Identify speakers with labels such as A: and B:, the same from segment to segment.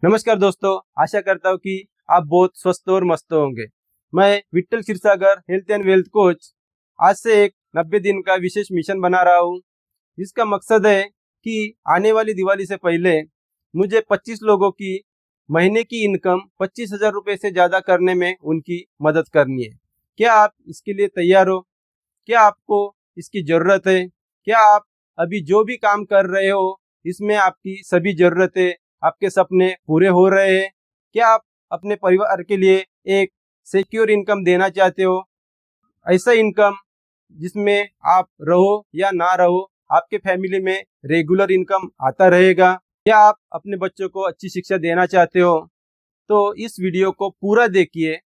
A: नमस्कार दोस्तों, आशा करता हूँ कि आप बहुत स्वस्थ और मस्त होंगे। मैं Vitthal Kshirsagar health and wealth coach आज से एक 90 दिन का विशेष मिशन बना रहा हूँ। इसका मकसद है कि आने वाली दिवाली से पहले मुझे 25 लोगों की महीने की इनकम 25,000 रुपये से ज़्यादा करने में उनकी मदद करनी है। क्या आप इसके लिए तैयार हो? क्या आपको इसकी ज़रूरत है? क्या आप अभी जो भी काम कर रहे हो इसमें आपकी सभी ज़रूरतें, आपके सपने पूरे हो रहे हैं? क्या आप अपने परिवार के लिए एक सिक्योर इनकम देना चाहते हो? ऐसा इनकम जिसमें आप रहो या ना रहो, आपके फैमिली में रेगुलर इनकम आता रहेगा? क्या आप अपने बच्चों को अच्छी शिक्षा देना चाहते हो? तो इस वीडियो को पूरा देखिए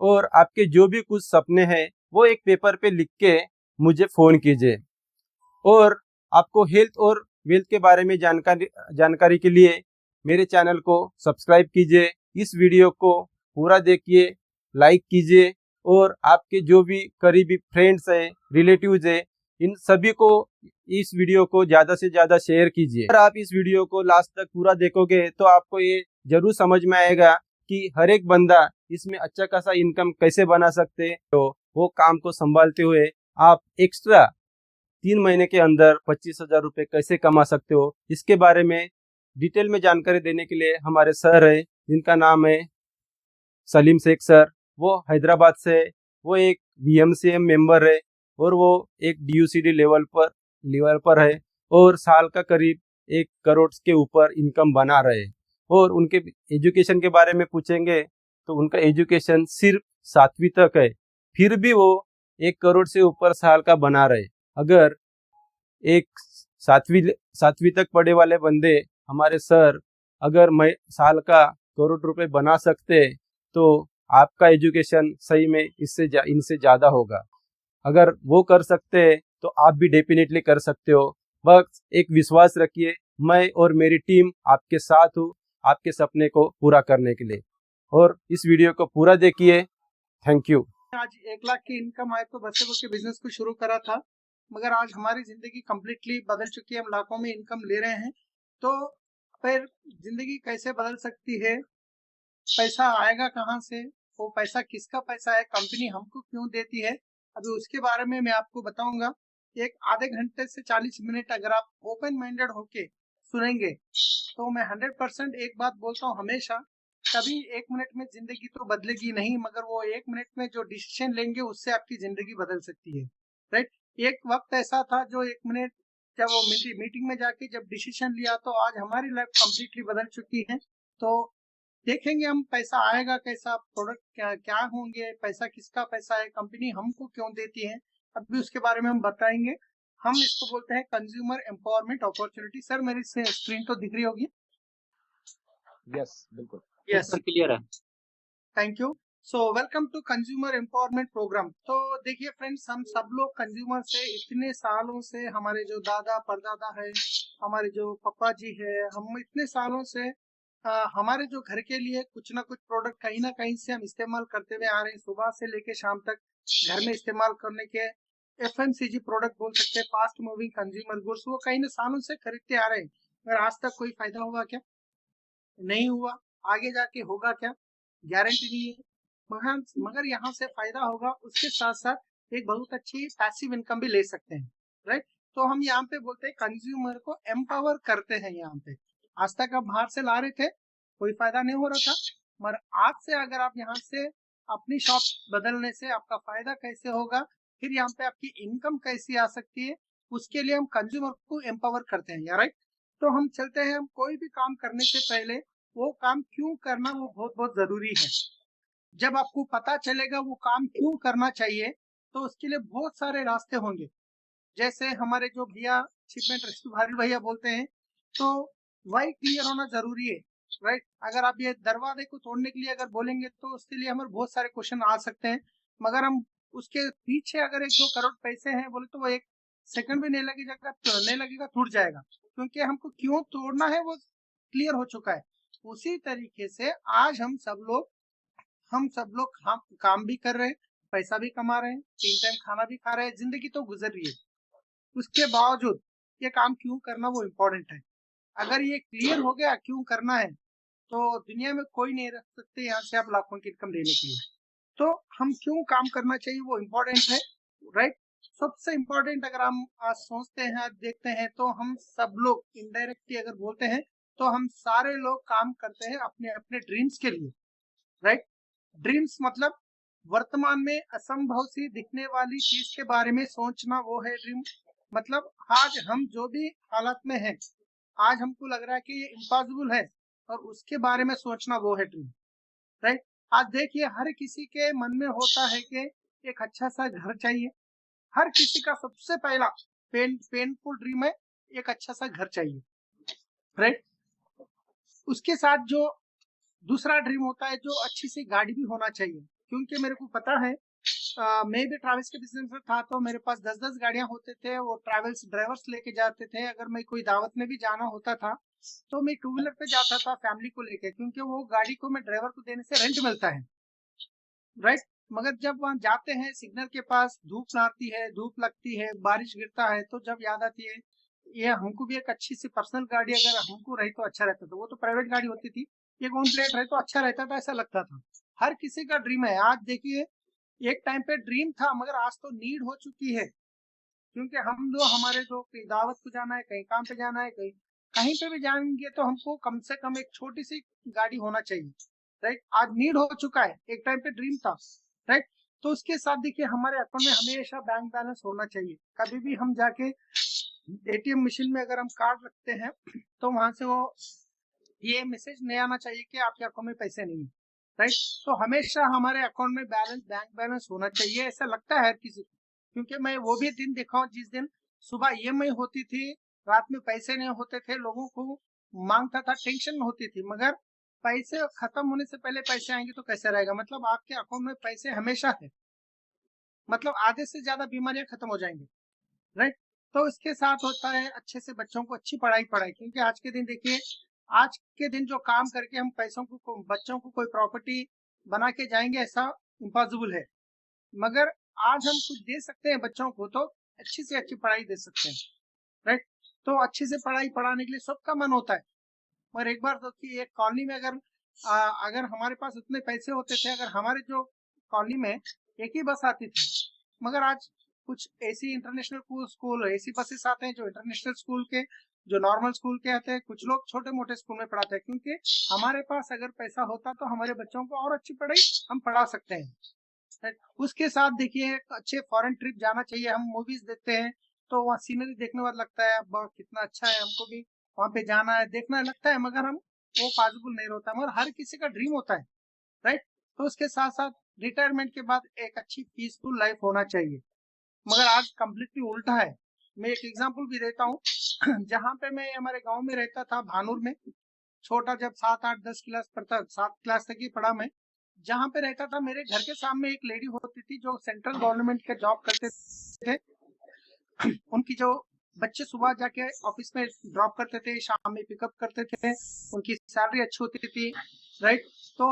A: और आपके जो भी कुछ सपने हैं वो एक पेपर पे लिख के मुझे फ़ोन कीजिए। और आपको हेल्थ और वेल्थ के बारे में जानकारी के लिए मेरे चैनल को सब्सक्राइब कीजिए। इस वीडियो को पूरा देखिए, लाइक कीजिए और आपके जो भी करीबी फ्रेंड्स हैं, रिलेटिव्स हैं, इन सभी को इस वीडियो को ज़्यादा से ज़्यादा शेयर कीजिए। अगर आप इस वीडियो को लास्ट तक पूरा देखोगे तो आपको ये ज़रूर समझ में आएगा कि हर एक बंदा इसमें अच्छा खासा इनकम कैसे बना सकते हैं। तो वो काम को संभालते हुए आप एक्स्ट्रा 3 महीने के अंदर 25,000 रुपये कैसे कमा सकते हो, इसके बारे में डिटेल में जानकारी देने के लिए हमारे सर है, जिनका नाम है सलीम शेख सर। वो हैदराबाद से है। वो एक VMCM मेंबर है और वो एक DUCD लेवल पर है और साल का करीब 1 करोड़ के ऊपर इनकम बना रहे हैं। और उनके एजुकेशन के बारे में पूछेंगे तो उनका एजुकेशन सिर्फ 7वीं तक है, फिर भी वो 1 करोड़ से ऊपर साल का बना रहे। अगर एक सातवीं सातवीं तक पढ़े वाले बंदे हमारे सर अगर मैं साल का करोड़ रुपए बना सकते तो आपका एजुकेशन सही में इनसे ज़्यादा होगा। अगर वो कर सकते हैं तो आप भी डेफिनेटली कर सकते हो। बस एक विश्वास रखिए, मैं और मेरी टीम आपके साथ हूँ आपके सपने को पूरा करने के लिए। और इस वीडियो को पूरा देखिए। Thank you.
B: आज 1 लाख की इनकम आए तो बच्चे के बिजनेस को शुरू करा था, मगर आज हमारी जिंदगी कम्प्लीटली बदल चुकी है। हम लाखों में इनकम ले रहे हैं, तो फिर जिंदगी कैसे बदल सकती है? पैसा आएगा कहाँ से? वो पैसा किसका पैसा है? कंपनी हमको क्यों देती है? अभी उसके बारे में मैं आपको बताऊंगा। एक आधे घंटे से 40 मिनट अगर आप ओपन माइंडेड होके सुनेंगे तो मैं 100% एक बात बोलता हूँ हमेशा, कभी 1 मिनट में जिंदगी तो बदलेगी नहीं, मगर वो 1 मिनट में जो डिसीजन लेंगे उससे आपकी जिंदगी बदल सकती है। राइट। एक वक्त ऐसा था जो 1 मिनट जब वो मीटिंग में जाके जब डिसीजन लिया तो आज हमारी लाइफ कंप्लीटली बदल चुकी है। तो देखेंगे हम पैसा आएगा कैसा, प्रोडक्ट क्या क्या होंगे, पैसा किसका पैसा है, कंपनी हमको क्यों देती है, अभी उसके बारे में हम बताएंगे। हम इसको बोलते हैं कंज्यूमर एम्पावरमेंट अपॉर्चुनिटी। सर मेरी स्क्रीन तो दिख रही होगी?
C: यस बिल्कुल
B: यस,
C: क्लियर है।
B: Thank you. So welcome to consumer empowerment program. तो देखिए फ्रेंड्स, हम सब लोग कंज्यूमर से इतने सालों से, हमारे जो दादा परदादा है, हमारे जो पापा जी है, हम इतने सालों से हमारे जो घर के लिए कुछ ना कुछ प्रोडक्ट कहीं ना कहीं से हम इस्तेमाल करते हुए आ रहे हैं। सुबह से लेके शाम तक घर में इस्तेमाल करने के FMCG प्रोडक्ट बोल सकते हैं, फास्ट मूविंग कंज्यूमर गुड्स, वो कहीं ना सालों से खरीदते आ रहे हैं। मगर आज तक कोई फायदा हुआ क्या? नहीं हुआ। आगे जाके होगा क्या? गारंटी नहीं है। मगर यहाँ से फायदा होगा, उसके साथ साथ एक बहुत अच्छी पैसिव इनकम भी ले सकते हैं। राइट। तो हम यहाँ पे बोलते हैं कंज्यूमर को एम्पावर करते हैं। यहाँ पे आज तक आप बाहर से ला रहे थे, कोई फायदा नहीं हो रहा था, मगर आज से अगर आप यहाँ से अपनी शॉप बदलने से आपका फायदा कैसे होगा, फिर यहाँ पे आपकी इनकम कैसी आ सकती है, उसके लिए हम कंज्यूमर को एम्पावर करते हैं। राइट। तो हम चलते हैं, हम कोई भी काम करने से पहले वो काम क्यों करना वो बहुत बहुत जरूरी है। जब आपको पता चलेगा वो काम क्यों करना चाहिए तो उसके लिए बहुत सारे रास्ते होंगे। जैसे हमारे जो भैया शिपमेंट रेस्क्यू भारी भैया बोलते हैं, तो वाई क्लियर होना जरूरी है। राइट। अगर आप ये दरवाजे को तोड़ने के लिए अगर बोलेंगे तो उसके लिए हमारे बहुत सारे क्वेश्चन आ सकते हैं, मगर हम उसके पीछे अगर 1-2 करोड़ पैसे हैं बोले तो वो 1 सेकंड भी नहीं लगेगा, नहीं लगेगा, टूट जाएगा, क्योंकि हमको क्यों तोड़ना है वो क्लियर हो चुका है। उसी तरीके से आज हम सब लोग काम भी कर रहे हैं, पैसा भी कमा रहे हैं, 3 टाइम खाना भी खा रहे हैं, जिंदगी तो गुजर रही है। उसके बावजूद ये काम क्यों करना वो इम्पोर्टेंट है। अगर ये क्लियर हो गया क्यों करना है तो दुनिया में कोई नहीं रख सकते यहाँ से आप लाखों की इनकम लेने के लिए। तो हम क्यों काम करना चाहिए वो इम्पोर्टेंट है, राइट। सबसे इम्पोर्टेंट अगर हम आज सोचते हैं, आज देखते हैं, तो हम सब लोग इनडायरेक्टली अगर बोलते हैं तो हम सारे लोग काम करते हैं अपने अपने ड्रीम्स के लिए, राइट। ड्रीम्स मतलब वर्तमान में असंभव सी दिखने वाली चीज के बारे में सोचना, वो है ड्रीम। मतलब आज हम जो भी हालत में हैं, आज हमको लग रहा है कि ये इम्पॉसिबल है, और उसके बारे में सोचना वो है ड्रीम, राइट। आज देखिए हर किसी के मन में होता है कि एक अच्छा सा घर चाहिए। हर किसी का सबसे पहला पेनफुल ड्रीम है, एक अच्छा सा घर चाहिए, राइट। उसके साथ जो दूसरा ड्रीम होता है, जो अच्छी सी गाड़ी भी होना चाहिए। क्योंकि मेरे को पता है, मैं भी ट्रैवल्स के बिजनेस में था, तो मेरे पास 10-10 गाड़ियां होते थे। वो ट्रैवल्स ड्राइवर्स लेके जाते थे। अगर मैं कोई दावत में भी जाना होता था तो मैं टू व्हीलर पे जाता था फैमिली को लेके, क्योंकि वो गाड़ी को मैं ड्राइवर को देने से रेंट मिलता है, राइट। मगर जब वहां जाते हैं, सिग्नल के पास धूप आती है, धूप लगती है, बारिश गिरता है, तो जब याद आती है ये हमको भी एक अच्छी सी पर्सनल गाड़ी अगर हमको रही तो अच्छा रहता था। वो तो प्राइवेट गाड़ी होती थी, एक ओन प्लेट रहे तो अच्छा रहता था, ऐसा लगता था। हर किसी का ड्रीम है। आज देखिए, एक टाइम पे ड्रीम था, मगर आज तो नीड हो चुकी है। क्योंकि हम लोग, हमारे जो कहीं दावत को जाना है, कहीं काम पे जाना है, कहीं कहीं पे भी जाएंगे, तो हमको कम से कम एक छोटी सी गाड़ी होना चाहिए, राइट। आज नीड हो चुका है, एक टाइम पे ड्रीम था, राइट। तो उसके साथ देखिए हमारे अकाउंट में हमेशा बैंक बैलेंस होना चाहिए। कभी भी हम जाके एटीएम मशीन में अगर हम कार्ड रखते हैं तो वहां से वो ये मैसेज नहीं आना चाहिए कि आपके अकाउंट में पैसे नहीं है, राइट। तो हमेशा हमारे अकाउंट में बैंक बैलेंस होना चाहिए, ऐसा लगता है किसी को। क्योंकि मैं वो भी दिन देखा हूँ जिस दिन सुबह ईएमआई होती थी, रात में पैसे नहीं होते थे, लोगों को मांगता था, टेंशन होती थी। मगर पैसे खत्म होने से पहले पैसे आएंगे तो कैसे रहेगा। मतलब आपके अकाउंट में पैसे हमेशा है, मतलब आधे से ज्यादा बीमारियां खत्म हो जाएंगी, राइट। तो इसके साथ होता है अच्छे से बच्चों को अच्छी पढ़ाई पढ़ाई। क्योंकि आज के दिन देखिए, आज के दिन जो काम करके हम पैसों को बच्चों को कोई प्रॉपर्टी बना के जाएंगे, ऐसा इम्पॉसिबल है। मगर आज हम कुछ दे सकते हैं बच्चों को, तो अच्छी से अच्छी पढ़ाई दे सकते हैं, राइट। तो अच्छे से पढ़ाई पढ़ाने के लिए सबका मन होता है। मगर एक बार देखिए, एक कॉलोनी में अगर हमारे पास उतने पैसे होते थे, अगर हमारे जो कॉलोनी में एक ही बस आती थी, मगर आज कुछ ऐसी इंटरनेशनल स्कूल ऐसी बसेस आते हैं जो इंटरनेशनल स्कूल के, जो नॉर्मल स्कूल के आते हैं। कुछ लोग छोटे मोटे स्कूल में पढ़ाते हैं, क्योंकि हमारे पास अगर पैसा होता तो हमारे बच्चों को और अच्छी पढ़ाई हम पढ़ा सकते हैं, right? उसके साथ देखिए अच्छे फॉरेन ट्रिप जाना चाहिए। हम मूवीज देखते हैं तो वहाँ सीनरी देखने वाला लगता है, अब कितना अच्छा है, हमको भी वहाँ पे जाना है, देखना लगता है। मगर हम वो पॉसिबल नहीं होता, मगर हर किसी का ड्रीम होता है, राइट। तो उसके साथ साथ रिटायरमेंट के बाद एक अच्छी पीसफुल लाइफ होना चाहिए। मगर आज कम्प्लीटली उल्टा है। मैं एक एग्जाम्पल भी देता हूँ जहाँ पे मैं हमारे गाँव में रहता था, भानूर में, छोटा, जब 7, 8, 10 क्लास पढ़ता, 7 क्लास तक ही पढ़ा मैं। जहाँ पे रहता था, मेरे घर के सामने एक लेडी होती थी जो सेंट्रल गवर्नमेंट के जॉब करते थे। उनकी जो बच्चे सुबह जाके ऑफिस में ड्रॉप करते थे, शाम में पिकअप करते थे, उनकी सैलरी अच्छी होती थी, राइट। तो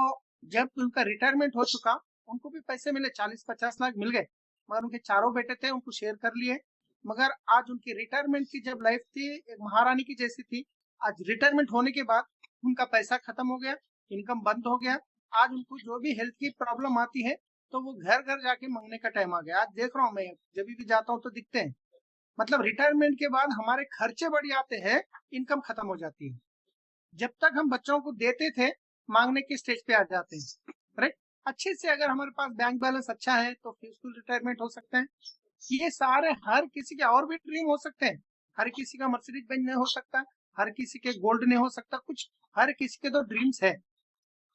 B: जब उनका रिटायरमेंट हो चुका, उनको भी पैसे मिले, 40-50 लाख मिल गए। मगर उनके चारों बेटे थे, उनको शेयर कर लिए। मगर आज उनकी रिटायरमेंट की जब लाइफ थी, एक महारानी की जैसी थी। आज रिटायरमेंट होने के बाद उनका पैसा खत्म हो गया, इनकम बंद हो गया। आज उनको जो भी हेल्थ की प्रॉब्लम आती है, तो वो घर घर जाके मांगने का टाइम आ गया। आज देख रहा हूँ मैं, जब भी जाता हूँ तो दिखते हैं। मतलब रिटायरमेंट के बाद हमारे खर्चे बढ़ जाते हैं, इनकम खत्म हो जाती है। जब तक हम बच्चों को देते थे, मांगने के स्टेज पे आ जाते हैं, राइट। अच्छे से अगर हमारे पास बैंक बैलेंस अच्छा है तो पीसफुल रिटायरमेंट हो सकते हैं। ये सारे हर किसी के और भी ड्रीम हो सकते हैं। हर किसी का मर्सिडीज बेंज नहीं हो सकता, हर किसी के गोल्ड नहीं हो सकता, कुछ हर किसी के तो ड्रीम्स है,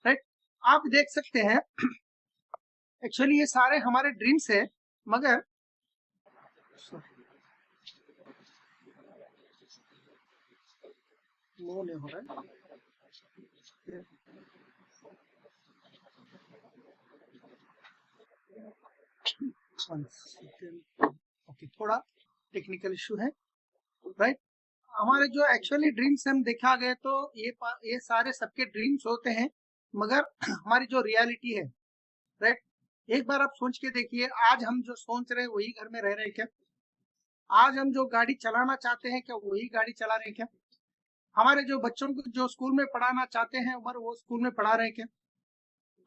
B: राइट। आप देख सकते हैं एक्चुअली ये सारे हमारे ड्रीम्स है। मगर वो नहीं हो रहा है, ओके, थोड़ा टेक्निकल इशू है, राइट। हमारे जो एक्चुअली ड्रीम्स हम देखा गए तो ये सारे सबके ड्रीम्स होते हैं। मगर हमारी जो रियलिटी है, राइट, एक बार आप सोच के देखिए, आज हम जो सोच रहे हैं वही घर में रह रहे हैं क्या? आज हम जो गाड़ी चलाना चाहते हैं, क्या वही गाड़ी चला रहे हैं क्या? हमारे जो बच्चों को जो स्कूल में पढ़ाना चाहते हैं उम्र वो स्कूल में पढ़ा रहे हैं क्या?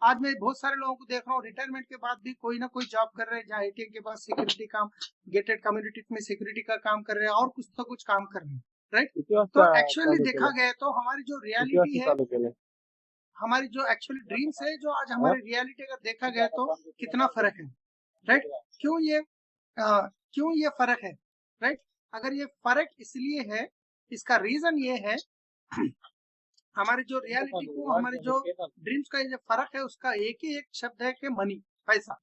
B: आज मैं बहुत सारे लोगों को देख रहा हूँ रिटायरमेंट के बाद भी कोई ना कोई जॉब कर रहे हैं, जहाँ एटीएम के पास सिक्योरिटी काम, गेटेड कम्युनिटीज में सिक्योरिटी का काम कर रहे हैं और कुछ तो कुछ काम कर रहे हैं, राइट?
C: किती
B: तो
C: वाजता
B: एक्चुअली
C: चालू
B: देखा
C: केलं?
B: गया तो हमारी जो
C: किती
B: रियलिटी
C: वाजता
B: है,
C: चालू केलं?
B: हमारी जो एक्चुअली ड्रीम्स है, जो आज
C: हा?
B: हमारी रियलिटी अगर देखा गया तो कितना फर्क है, राइट? क्यों ये क्यों ये फर्क है, राइट? अगर ये फर्क इसलिए है, इसका रीजन ये है हमारे जो रियलिटी को, हमारे जो ड्रीम्स का ये जो फर्क है उसका एक ही एक शब्द है कि मनी, पैसा।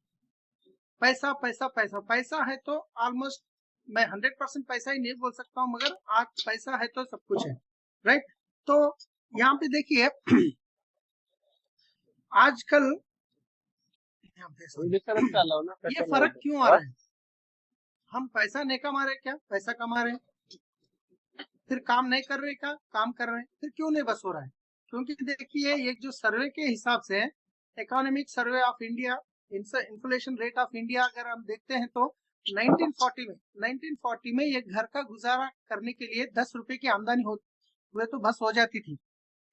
B: पैसा पैसा पैसा पैसा है तो ऑलमोस्ट मैं 100% पैसा ही नहीं बोल सकता हूँ, मगर आज पैसा है तो सब कुछ है, राइट? तो यहाँ पे देखिए आजकल यहाँ पे
C: इंग्लिशच चालव ना
B: ये
C: कशाला
B: फर्क
C: होतं?
B: क्यों आ रहा है? हम पैसा नहीं कमा रहे क्या? पैसा कमा रहे हैं। फिर काम नहीं कर रहे क्या? काम कर रहे हैं। फिर क्यों नहीं बस हो रहा है? क्योंकि देखिए एक जो सर्वे के हिसाब से economic survey of India, inflation rate of India अगर हम देखते हैं तो 1940 में एक घर का गुजारा करने के लिए 10 रुपए की आमदनी हुए तो बस हो जाती थी।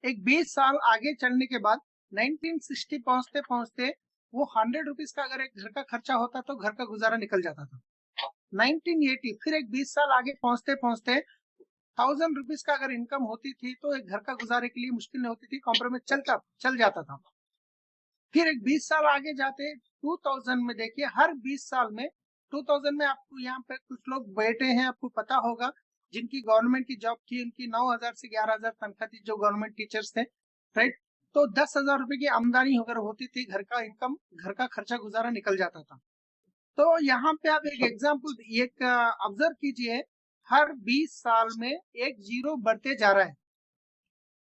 B: एक 20 साल आगे चलने के बाद 1960 पहुंचते पहुंचते वो 100 रुपीज का अगर एक घर का खर्चा होता तो घर का गुजारा निकल जाता था। 1980 फिर एक 20 साल आगे पहुंचते पहुंचते 1000 रुपीज का अगर इनकम होती थी तो एक घर का गुजारे के लिए मुश्किल नहीं होती थी, कॉम्प्रोमाइज चल जाता था। फिर एक 20 साल आगे जाते 2000 में देखिए हर 20 साल में 2000 में आपको यहाँ पे कुछ लोग बैठे हैं, आपको पता होगा, जिनकी गवर्नमेंट की जॉब थी, उनकी 9000 से 11000 तनख्वाह थी, जो गवर्नमेंट टीचर्स थे, राइट? तो 10,000 रुपए की आमदनी अगर होती थी, घर का इनकम, घर का खर्चा गुजारा निकल जाता था। तो यहाँ पे आप एक एग्जाम्पल एक ऑब्जर्व कीजिए, हर 20 साल में एक जीरो बढ़ते जा रहा है।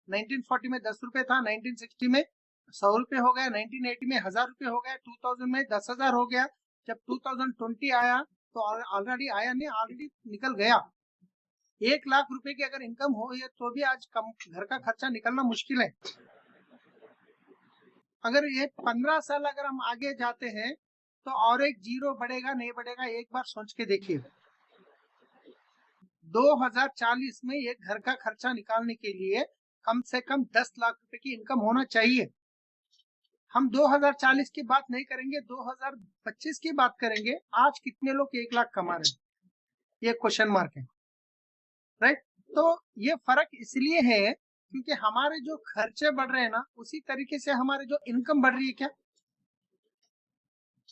B: 1940 में 10 रुपए था, 1960 में 100 रुपए हो गया, 1980 में 1000 रुपए हो गया, 2000 में 10,000 हो गया। जब 2020 आया तो ऑलरेडी आया नहीं, ऑलरेडी निकल गया। 1,00,000 रुपए की अगर इनकम हो तो भी आज कम घर का खर्चा निकलना मुश्किल है। अगर ये 15 साल अगर हम आगे जाते हैं तो और एक जीरो बढ़ेगा नहीं बढ़ेगा, एक बार सोच के देखिए। 2040 में एक घर का खर्चा निकालने के लिए कम से कम 10 लाख रुपए की इनकम होना चाहिए। हम 2040 की बात नहीं करेंगे, 2025 की बात करेंगे। आज कितने लोग 1 लाख कमा रहे हैं, ये क्वेश्चन मार्क है, राइट? तो ये फर्क इसलिए है क्योंकि हमारे जो खर्चे बढ़ रहे हैं ना, उसी तरीके से हमारे जो इनकम बढ़ रही है क्या?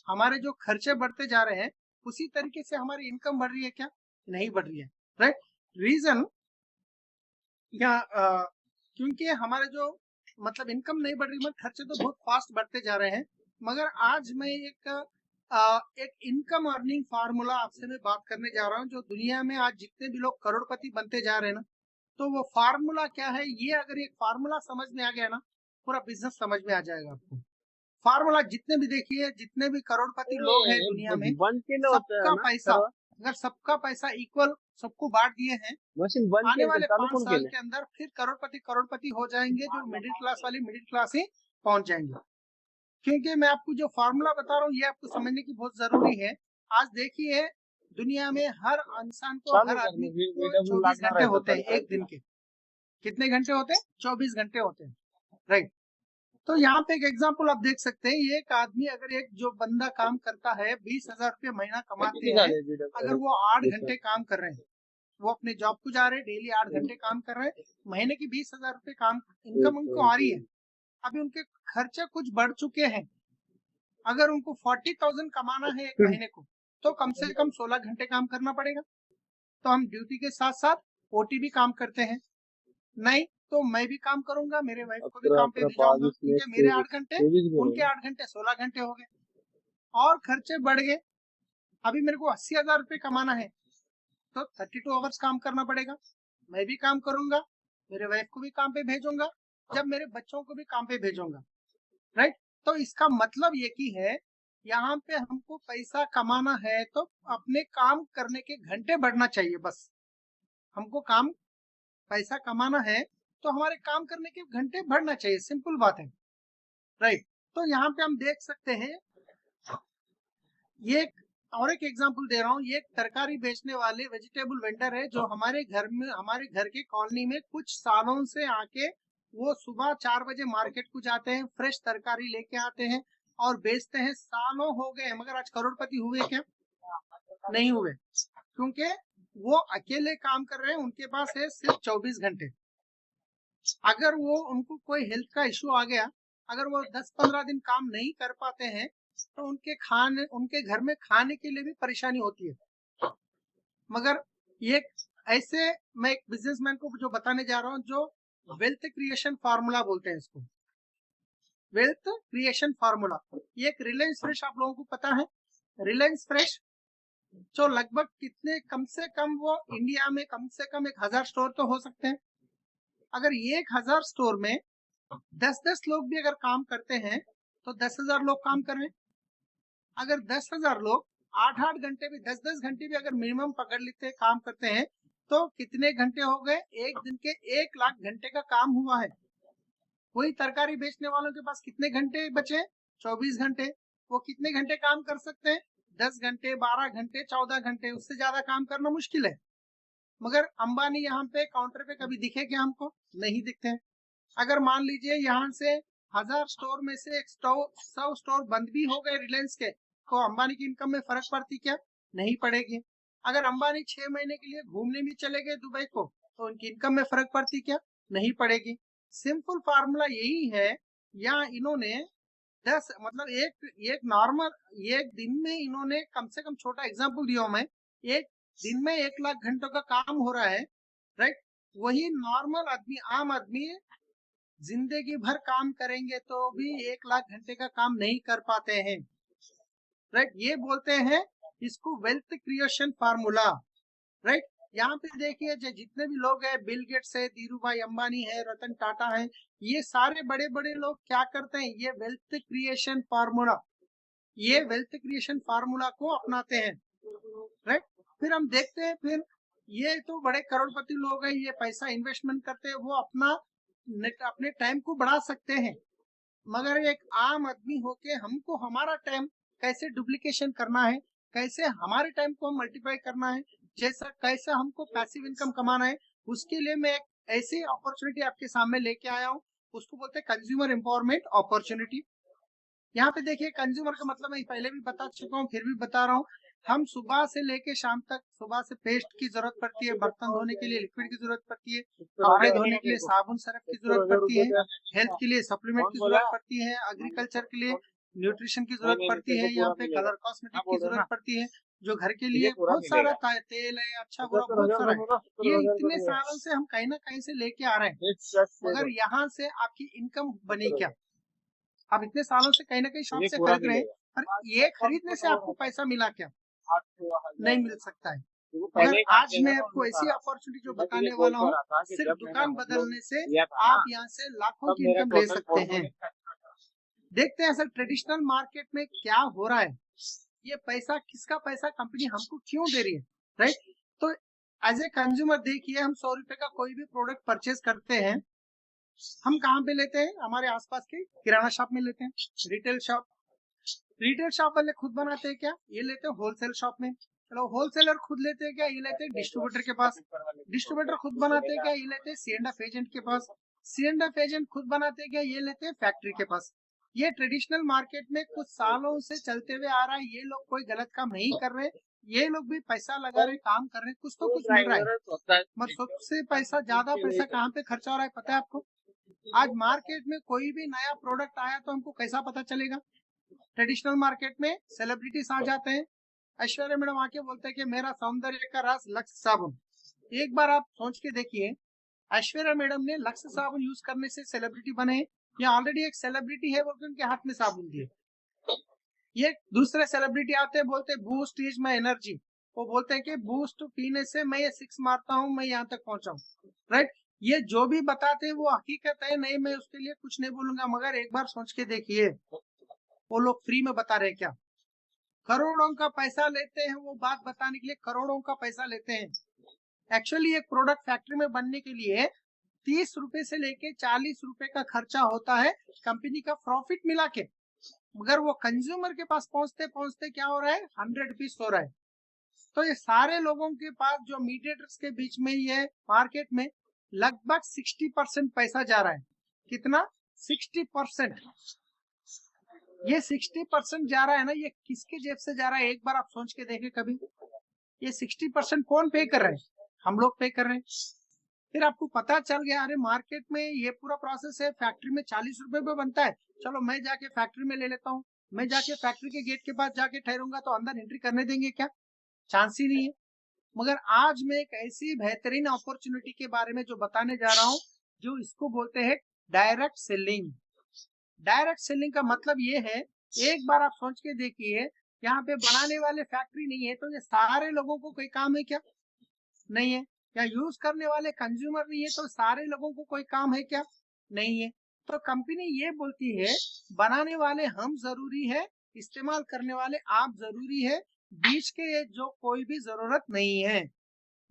B: हमारे जो खर्चे बढ़ते जा रहे हैं उसी तरीके से हमारी इनकम बढ़ रही है क्या? नहीं बढ़ रही है, राइट? रीजन या क्योंकि हमारे जो मतलब इनकम नहीं बढ़ रही, मगर खर्चे तो बहुत फास्ट बढ़ते जा रहे हैं। मगर आज मैं एक इनकम अर्निंग फार्मूला आपसे मैं बात करने जा रहा हूँ, जो दुनिया में आज जितने भी लोग करोड़पति बनते जा रहे हैं ना, तो वो फार्मूला क्या है, ये अगर एक फार्मूला समझ में आ गया ना, पूरा बिजनेस समझ में आ जाएगा आपको। फार्मूला जितने भी देखिए, जितने भी करोड़पति लोग हैं दुनिया में,
C: बंद केलं होतं
B: सबका
C: ना
B: पैसा,
C: सर्व?
B: अगर सबका पैसा इक्वल सबको बांट दिए हैं,
C: मशीन बंद
B: आने
C: केलं
B: वाले
C: चालू
B: 5
C: कोण
B: साल
C: केलं?
B: के अंदर फिर करोड़पति हो जाएंगे, जो मिडिल क्लास वाले मिडिल क्लास ही पहुंच जाएंगे। क्योंकि मैं आपको जो फार्मूला बता रहा हूँ ये आपको समझने की बहुत जरूरी है। आज देखिए दुनिया में हर इंसान को,
C: चालू
B: हर
C: कर
B: आदमी
C: मग
B: को
C: VW
B: 24
C: लागणार
B: घंटे
C: आहे
B: होते हैं
C: तोपर्यंत.
B: एक दिन के। कितने घंटे होते हैं? 24 घंटे होते हैं, राइट? तो यहाँ पे एक एग्जाम्पल आप देख सकते हैं, एक आदमी अगर एक जो बंदा काम करता है 20,000 रुपये महीना कमाते
C: किती
B: हैं,
C: झाले VW?
B: अगर वो 8 घंटे काम कर रहे हैं, वो अपने जॉब को जा रहे हैं, डेली 8 घंटे काम कर रहे हैं, महीने की 20,000 रुपये काम इनकम उनको आ रही है। अभी उनके खर्चे कुछ बढ़ चुके हैं। अगर उनको 40,000 कमाना है एक महीने को, तो कम से कम 16 घंटे काम करना पड़ेगा। तो हम ड्यूटी के साथ साथ ओटी भी काम करते हैं। नहीं तो मैं भी काम करूंगा, मेरे वाइफ को भी
C: 11,
B: काम पे
C: 18,
B: भिजवाऊंगा,
C: 22
B: क्योंकि मेरे 8
C: 23
B: घंटे
C: 23 भी
B: उनके
C: नाही.
B: 8 घंटे 16 घंटे हो गए और खर्चे बढ़ गए। अभी मेरे को 80,000 रुपये कमाना है तो 32 आवर्स काम करना पड़ेगा। मैं भी काम करूंगा, मेरे वाइफ को भी काम पे भेजूंगा, जब मेरे बच्चों को भी काम पे भेजूंगा, राइट? तो इसका मतलब ये की है, यहाँ पे हमको पैसा कमाना है तो अपने काम करने के घंटे बढ़ना चाहिए। बस हमको काम पैसा कमाना है तो हमारे काम करने के घंटे बढ़ना चाहिए, सिंपल बात है, राइट? तो यहाँ पे हम देख सकते हैं ये और एक एग्जांपल दे रहा हूँ, ये तरकारी बेचने वाले वेजिटेबल वेंडर है जो हमारे घर के कॉलोनी में कुछ सालों से आके वो सुबह 4 बजे मार्केट को जाते हैं, फ्रेश तरकारी लेके आते हैं और बेचते हैं। सालों हो गए मगर आज करोड़पति हुए क्या? नहीं हुए, क्योंकि वो अकेले काम कर रहे हैं, उनके पास है सिर्फ 24 घंटे। अगर वो उनको कोई हेल्थ का इश्यू आ गया, अगर वो 10-15 दिन काम नहीं कर पाते हैं तो उनके घर में खाने के लिए भी परेशानी होती है। मगर ये ऐसे मैं एक बिजनेसमैन को जो बताने जा रहा हूँ, जो वेल्थ क्रिएशन फार्मूला बोलते हैं इसको, वेल्थ क्रिएशन फार्मूला। ये एक रिलायंस फ्रेश, आप लोगों को पता है रिलायंस फ्रेश, जो लगभग कितने कम से कम वो इंडिया में कम से कम 1000 स्टोर तो हो सकते हैं। अगर ये 1000 स्टोर में 10-10 लोग भी अगर काम करते हैं तो 10,000 लोग काम कर रहे हैं। अगर 10,000 लोग 8-8 घंटे भी 10-10 घंटे भी अगर मिनिमम पकड़ लेते हैं, काम करते हैं, तो कितने घंटे हो गए? एक दिन के 1 लाख घंटे का काम हुआ है। वही तरकारी बेचने वालों के पास कितने घंटे बचे? 24 घंटे। वो कितने घंटे काम कर सकते हैं? 10 घंटे, 12 घंटे, 14 घंटे, उससे ज्यादा काम करना मुश्किल है। मगर अंबानी यहाँ पे काउंटर पे कभी दिखे क्या? हमको नहीं दिखते हैं। अगर मान लीजिए यहाँ से 1000 स्टोर में से 100 स्टोर बंद भी हो गए रिलायंस के, तो अंबानी की इनकम में फर्क पड़ती क्या? नहीं पड़ेगी। अगर अंबानी 6 महीने के लिए घूमने भी चले गए दुबई को, तो उनकी इनकम में फर्क पड़ती क्या? नहीं पड़ेगी। सिंपल फार्मूला यही है। यहाँ इन्होंने 10 मतलब एक नॉर्मल एक दिन में इन्होंने कम से कम, छोटा एग्जाम्पल दिया मैं, एक दिन में 1 लाख घंटों का काम हो रहा है, राइट? वही नॉर्मल आदमी, आम आदमी जिंदगी भर काम करेंगे तो भी 1 लाख घंटे का काम नहीं कर पाते हैं, राइट? ये बोलते हैं इसको वेल्थ क्रिएशन फार्मूला, राइट? यहाँ पे देखिए जितने भी लोग हैं, बिल गेट्स है, धीरू भाई अंबानी है, रतन टाटा है, ये सारे बड़े बड़े लोग क्या करते हैं? ये वेल्थ क्रिएशन फार्मूला को अपनाते हैं, राइट? फिर हम देखते हैं, फिर ये तो बड़े करोड़पति लोग हैं, ये पैसा इन्वेस्टमेंट करते हैं, वो अपने टाइम को बढ़ा सकते हैं। मगर एक आम आदमी होके हमको हमारा टाइम कैसे डुप्लीकेशन करना है, कैसे हमारे टाइम को हम मल्टीप्लाई करना है, कैसे हमको पैसिव इनकम कमाना है, उसके लिए मैं एक ऐसी अपॉर्चुनिटी आपके सामने लेके आया हूँ। उसको बोलते हैं कंज्यूमर एम्पावरमेंट अपॉर्चुनिटी। यहाँ पे देखिए, कंज्यूमर का मतलब मैं पहले भी बता चुका हूँ, फिर भी बता रहा हूँ। हम सुबह से लेके शाम तक, सुबह से पेस्ट की जरूरत पड़ती है, बर्तन धोने के लिए लिक्विड की जरूरत पड़ती है, कपड़े धोने के लिए साबुन सरफ की जरूरत पड़ती है, हेल्थ के लिए सप्लीमेंट की जरूरत पड़ती है, एग्रीकल्चर के लिए न्यूट्रिशन की जरूरत पड़ती है, यहाँ पे कलर कॉस्मेटिक की जरूरत पड़ती है, जो घर के लिए बहुत सारा तेल है, अच्छा बुरा बहुत सारा है। ये इतने सालों से हम कहीं ना कहीं से लेके आ रहे हैं, मगर यहाँ से आपकी इनकम बनी क्या? आप इतने सालों से कहीं ना कहीं शॉप से खरीद रहे हैं, पर ये खरीदने से आपको पैसा मिला क्या? नहीं मिल सकता है। मगर आज मैं आपको ऐसी अपॉर्चुनिटी जो बताने वाला हूँ, सिर्फ दुकान बदलने से आप यहाँ से लाखों की इनकम ले सकते हैं। देखते हैं सर ट्रेडिशनल मार्केट में क्या हो रहा है, ये पैसा किसका पैसा कंपनी हमको क्यों दे रही है, राइट? तो एज ए कंज्यूमर देखिए, हम 100 रुपए का कोई भी प्रोडक्ट परचेज करते हैं, हम कहाँ पे लेते हैं? हमारे आसपास के किराना शॉप में लेते हैं, रिटेल शॉप वाले खुद बनाते हैं क्या? ये लेते हैं होलसेल शॉप में। चलो होलसेलर खुद लेते हैं क्या? ये लेते हैं डिस्ट्रीब्यूटर के पास। डिस्ट्रीब्यूटर खुद बनाते हैं क्या? ये लेते हैं C&F एजेंट के पास। C&F एजेंट खुद बनाते हैं क्या? ये लेते हैं फैक्ट्री के पास। ये ट्रेडिशनल मार्केट में कुछ सालों से चलते हुए आ रहा है। ये लोग कोई गलत काम नहीं कर रहे, ये लोग भी पैसा लगा रहे, काम कर रहे, कुछ तो कुछ मिल रहा है। मगर सबसे ज्यादा पैसा कहाँ पे खर्चा हो रहा है पता है आपको? आज मार्केट में कोई भी नया प्रोडक्ट आया तो हमको कैसा पता चलेगा? ट्रेडिशनल मार्केट में सेलिब्रिटीज आ जाते हैं, ऐश्वर्या मैडम आके बोलते हैं कि मेरा सौंदर्य का राज लक्स साबुन। एक बार आप सोच के देखिए, ऐश्वर्या मैडम ने लक्स साबुन यूज करने से सेलिब्रिटी बने, या ऑलरेडी एक सेलिब्रिटी है बोलकर उनके हाथ में साबुन दिए। ये दूसरे सेलिब्रिटी आते हैं, बोलते हैं बूस्ट इज माई एनर्जी, वो बोलते हैं कि बूस्ट पीने से मैं ये 6 मारता हूँ, मैं यहाँ तक पहुंचा हूँ, राइट? ये जो भी बताते हैं वो हकीकत है नहीं, मैं उसके लिए कुछ नहीं बोलूंगा। मगर एक बार सोच के देखिए, वो लोग फ्री में बता रहे क्या? करोड़ों का पैसा लेते हैं वो बात बताने के लिए, करोड़ों का पैसा लेते हैं। एक्चुअली एक प्रोडक्ट फैक्ट्री में बनने के लिए 30 रुपए से लेके 40 रुपए का खर्चा होता है, कंपनी का प्रॉफिट मिला के। मगर वो कंज्यूमर के पास पहुंचते पहुंचते क्या हो रहा है, 100 रुपीज हो रहा है। तो ये सारे लोगों के पास जो मीडिएटर्स के बीच में ये मार्केट में लगभग 60% पैसा जा रहा है। कितना? 60%। ये 60% जा रहा है ना, ये किसके जेब से जा रहा है, एक बार आप सोच के देखें कभी। ये 60% कौन पे कर रहे हैं? हम लोग पे कर रहे हैं। फिर आपको पता चल गया, अरे मार्केट में ये पूरा प्रोसेस है, फैक्ट्री में 40 रुपए पे बनता है, चलो मैं जाके फैक्ट्री में ले लेता हूँ। मैं जाके फैक्ट्री के गेट के पास जाके ठहरूंगा तो अंदर एंट्री करने देंगे क्या? चांस ही नहीं है। मगर आज मैं एक ऐसी बेहतरीन अपॉर्चुनिटी के बारे में जो बताने जा रहा हूँ, जो इसको बोलते हैं डायरेक्ट सेलिंग। डायरेक्ट सेलिंग का मतलब ये है, एक बार आप सोच के देखिए, यहाँ पे बनाने वाले फैक्ट्री नहीं है तो ये सारे लोगों को कोई काम है क्या? नहीं है। या यूज करने वाले कंज्यूमर नहीं है तो सारे लोगों को कोई काम है क्या? नहीं है। तो कंपनी ये बोलती है, बनाने वाले हम जरूरी है, इस्तेमाल करने वाले आप जरूरी है, बीच के ये जो कोई भी जरूरत नहीं है।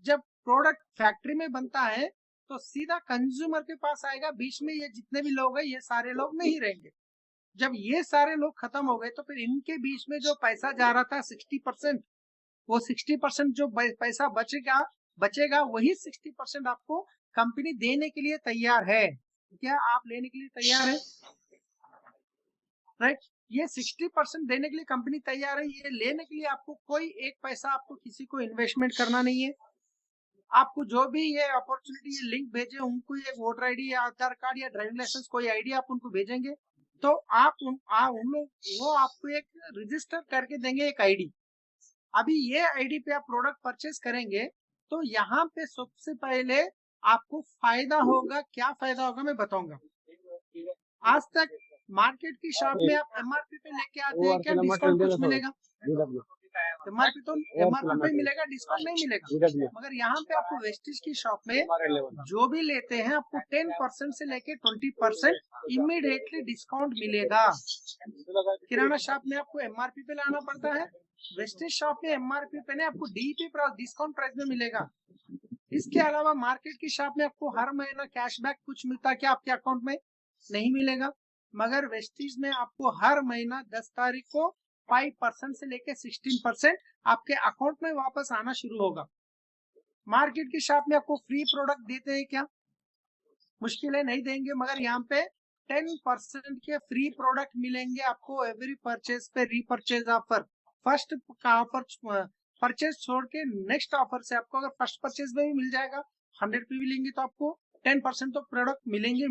B: जब प्रोडक्ट फैक्ट्री में बनता है तो सीधा कंज्यूमर के पास आएगा, बीच में ये जितने भी लोग हैं ये सारे लोग नहीं रहेंगे। जब ये सारे लोग खत्म हो गए तो फिर इनके बीच में जो पैसा जा रहा था 60%, वो 60% जो पैसा बचेगा वही 60% आपको कंपनी देने के लिए तैयार है। क्या आप लेने के लिए तैयार है? राइट। ये 60% देने के लिए कंपनी तैयार है। ये लेने के लिए आपको कोई एक पैसा, आपको किसी को इन्वेस्टमेंट करना नहीं है। आपको जो भी ये अपॉर्चुनिटी, ये लिंक भेजे, उनको ये वोटर आईडी या आधार कार्ड या ड्राइविंग लाइसेंस कोई आईडी आप उनको भेजेंगे तो उन लोग वो आपको एक रजिस्टर करके देंगे एक आईडी। अभी ये आईडी पे आप प्रोडक्ट परचेज करेंगे तो यहाँ पे सबसे पहले आपको फायदा होगा। क्या फायदा होगा मैं बताऊंगा। आज तक मार्केट की शॉप में आप एमआरपी पे लेके आते हैं, क्या डिस्काउंट कुछ मिलेगा? एमआरपी तो एमआरपी पे मिलेगा, डिस्काउंट नहीं मिलेगा। मगर यहाँ पे आपको वेस्टेज की शॉप में जो भी लेते हैं आपको 10% से लेके 20% इमीडिएटली डिस्काउंट मिलेगा। किराना शॉप में आपको एमआरपी पे लाना पड़ता है, वेस्टेज शॉप में एमआरपी पे नहीं, आपको डीपी डिस्काउंट प्राइस में मिलेगा। इसके अलावा मार्केट की शॉप में आपको हर महीना कैशबैक कुछ मिलता है क्या आपके अकाउंट में? नहीं मिलेगा। मगर वेस्टेज में आपको हर महीना 10 तारीख को 5% से लेके 16% आपके अकाउंट में वापस आना शुरू होगा। मार्केट की शॉप में आपको फ्री प्रोडक्ट देते हैं क्या? मुश्किल है, नहीं देंगे। मगर यहाँ पे 10% के फ्री प्रोडक्ट मिलेंगे आपको एवरी परचेज पे। रीपरचेज ऑफर, फर्स्ट का ऑफर परचेज छोड़ के नेक्स्ट ऑफर से आपको अगर फर्स्ट परचेज में भी मिल जाएगा, 100 पीवी लेंगे तो आपको 10% तो प्रोडक्ट मिलेंगे।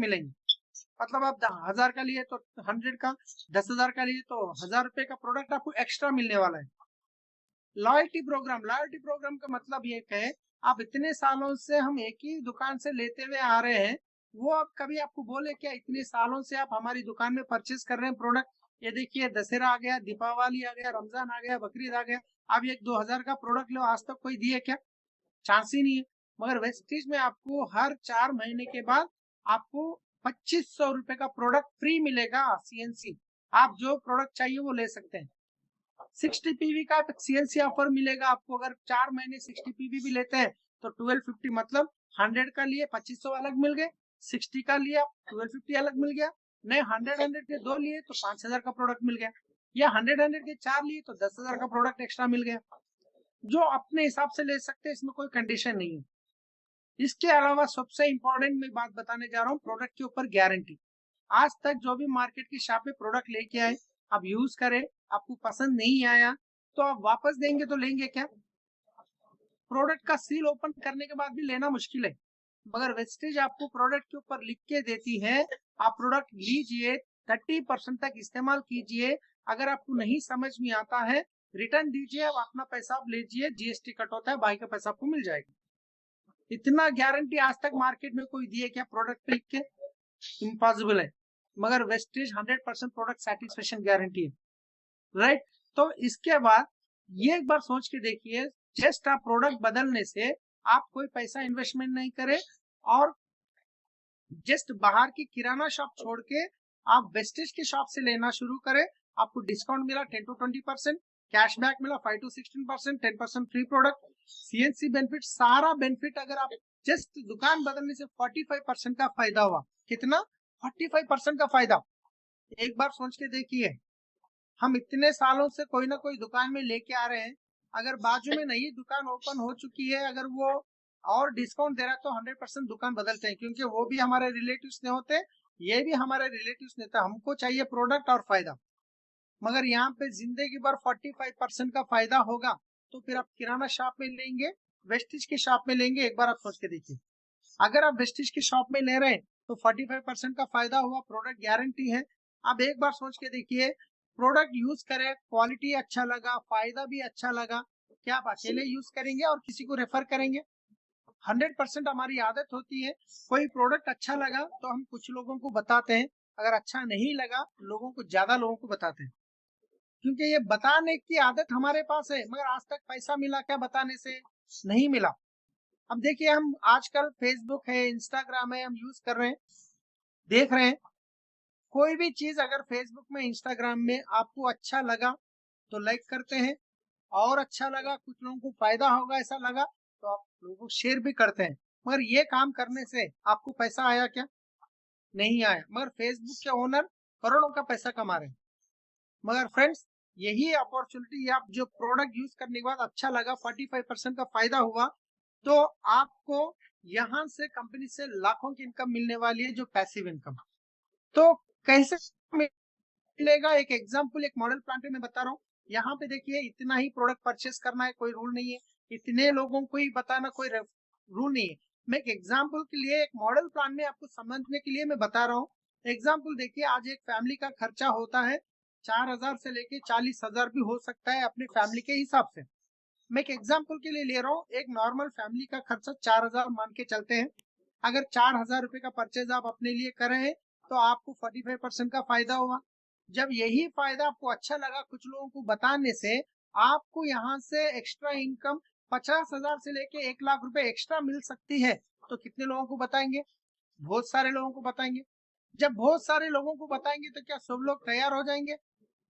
B: मतलब आप 1000 का लिए तो 100 का, 10,000 का लिए तो 1000 रुपए का प्रोडक्ट आपको एक्स्ट्रा मिलने वाला है। लॉयल्टी प्रोग्राम का मतलब ये है, आप इतने सालों से हम एक ही दुकान से लेते हुए आ रहे हैं, वो अब कभी आपको बोले क्या इतने सालों से आप हमारी दुकान में परचेज कर रहे हैं प्रोडक्ट, ये देखिए दशहरा आ गया, दीपावली आ गया, रमजान आ गया, बकरीद आ गया, आप एक 2000 का प्रोडक्ट लो, आज तक कोई दिए क्या? चांस ही नहीं है। मगर वेस्टेज में आपको हर 4 महीने के बाद आपको 2500 रुपए का प्रोडक्ट फ्री मिलेगा। सीएनसी, आप जो प्रोडक्ट चाहिए वो ले सकते हैं। 60 पीवी का सीएनसी ऑफर मिलेगा आपको। अगर 4 महीने 60 पीवी भी लेते हैं तो 1250, मतलब 100 का लिए 2500 अलग मिल गए, 60 का लिए 1250 अलग मिल गया। नहीं 100 के 2 लिए तो 5000 का प्रोडक्ट मिल गया, या 100 के 4 लिए तो 10,000 का प्रोडक्ट एक्स्ट्रा मिल गया। जो अपने हिसाब से ले सकते हैं, इसमें कोई कंडीशन नहीं है। इसके अलावा सबसे इंपॉर्टेंट मैं बात बताने जा रहा हूँ, प्रोडक्ट के ऊपर गारंटी। आज तक जो भी मार्केट की शॉप में प्रोडक्ट लेके आए, आप यूज करें, आपको पसंद नहीं आया तो आप वापस देंगे तो लेंगे क्या? प्रोडक्ट का सील ओपन करने के बाद भी लेना मुश्किल है। मगर वेस्टेज आपको प्रोडक्ट के ऊपर लिख के देती है, आप प्रोडक्ट लीजिए, 30% तक इस्तेमाल कीजिए, अगर आपको नहीं समझ में आता है रिटर्न दीजिए, आप अपना पैसा आप लीजिए, जीएसटी कट होता है, बाकी का पैसा आपको मिल जाएगा। इतना गारंटी आज तक मार्केट में कोई दिए क्या प्रोडक्ट पे लिख के? इम्पॉसिबल है। मगर वेस्टेज 100% प्रोडक्ट सेटिस्फेक्शन गारंटी है। राइट। तो इसके बाद ये एक बार सोच के देखिए, जस्ट आप प्रोडक्ट बदलने से आप कोई पैसा इन्वेस्टमेंट नहीं करें और जस्ट बाहर की किराना शॉप छोड़ के आप वेस्टेज की शॉप से लेना शुरू करें, आपको डिस्काउंट मिला 10 to 20%, कैशबैक मिला 5 to 16%, 10% free product, CNC benefit, सारा बेनिफिट अगर आप जस्ट दुकान बदलने से 45% का फायदा हुआ। कितना? 45% का फायदा। एक बार सोच के देखिए, हम इतने सालों से कोई ना कोई दुकान में लेके आ रहे हैं, अगर बाजू में नई दुकान ओपन हो चुकी है, अगर वो और डिस्काउंट दे रहा है तो 100% दुकान बदलते हैं, क्योंकि वो भी हमारे रिलेटिव्स नहीं होते, ये भी हमारे रिलेटिव्स नहीं होते। हमको चाहिए प्रोडक्ट और फायदा। मगर यहाँ पे जिंदगी भर 45% का फायदा होगा, तो फिर आप किराना शॉप में लेंगे, वेस्टिज की शॉप में लेंगे? एक बार आप सोच के देखिए। अगर आप वेस्टिज की शॉप में ले रहे हैं तो 45% का फायदा हुआ, प्रोडक्ट गारंटी है। आप एक बार सोच के देखिए, प्रोडक्ट यूज करें, क्वालिटी अच्छा लगा, फायदा भी अच्छा लगा, क्या आप अकेले यूज करेंगे और किसी को रेफर करेंगे? 100% हमारी आदत होती है, कोई प्रोडक्ट अच्छा लगा तो हम कुछ लोगों को बताते हैं, अगर अच्छा नहीं लगा लोगों को, ज्यादा लोगों को बताते हैं, क्योंकि ये बताने की आदत हमारे पास है। मगर आज तक पैसा मिला क्या बताने से? नहीं मिला। अब देखिए, हम आजकल फेसबुक है, इंस्टाग्राम है, हम यूज कर रहे हैं, देख रहे हैं, कोई भी चीज अगर फेसबुक में, इंस्टाग्राम में आपको अच्छा लगा तो लाइक करते हैं, और अच्छा लगा, कुछ लोगों को फायदा होगा ऐसा लगा तो आप लोगों को शेयर भी करते हैं। मगर ये काम करने से आपको पैसा आया क्या? नहीं आया। मगर फेसबुक के ओनर करोड़ों का पैसा कमा रहे हैं। मगर फ्रेंड्स, यही अपॉर्चुनिटी, आप जो प्रोडक्ट यूज करने के बाद अच्छा लगा, 45% का फायदा हुआ, तो आपको यहाँ से, कंपनी से लाखों की इनकम मिलने वाली है, जो पैसिव इनकम। तो कैसे मिलेगा? एक एग्जांपल, एक मॉडल प्लांट में बता रहा हूँ। यहाँ पे देखिए, इतना ही प्रोडक्ट परचेस करना है, कोई रूल नहीं है, इतने लोगों को ही बताना कोई रूल नहीं है। मैं एक एग्जांपल के लिए, एक मॉडल प्लान में आपको समझने के लिए मैं बता रहा हूँ। एग्जांपल देखिए, आज एक फैमिली का खर्चा होता है 4,000 से लेके 40,000 भी हो सकता है, अपनी फैमिली के हिसाब से। मैं एक एग्जांपल के लिए ले रहा हूँ, एक नॉर्मल फैमिली का खर्चा 4,000 मान के चलते हैं। अगर 4,000 रुपए का परचेज आप अपने लिए कर रहे हैं तो आपको 45% का फायदा होगा। जब यही फायदा आपको अच्छा लगा कुछ लोगों को बताने से, आपको यहाँ से एक्स्ट्रा इनकम 50,000 से लेके 1 लाख रुपए एक्स्ट्रा मिल सकती है। तो कितने लोगों को बताएंगे? बहुत सारे लोगों को बताएंगे। जब बहुत सारे लोगों को बताएंगे तो क्या सब लोग तैयार हो जाएंगे?